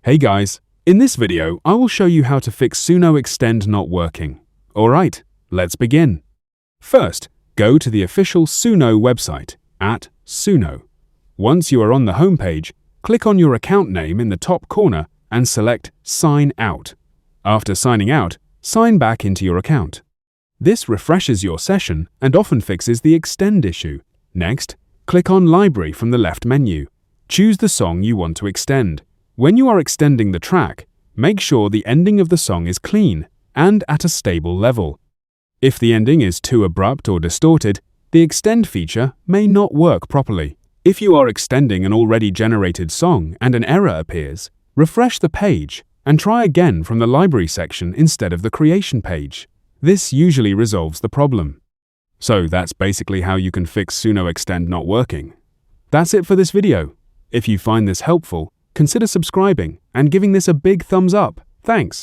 Hey guys, in this video I will show you how to fix Suno Extend not working. Alright, let's begin. First, go to the official Suno website at Suno. Once you are on the homepage, click on your account name in the top corner and select Sign Out. After signing out, sign back into your account. This refreshes your session and often fixes the Extend issue. Next, click on Library from the left menu. Choose the song you want to extend. When you are extending the track, make sure the ending of the song is clean and at a stable level. If the ending is too abrupt or distorted, the Extend feature may not work properly. If you are extending an already generated song and an error appears, refresh the page and try again from the Library section instead of the Creation page. This usually resolves the problem. So that's basically how you can fix Suno Extend not working. That's it for this video. If you find this helpful, consider subscribing and giving this a big thumbs up. Thanks.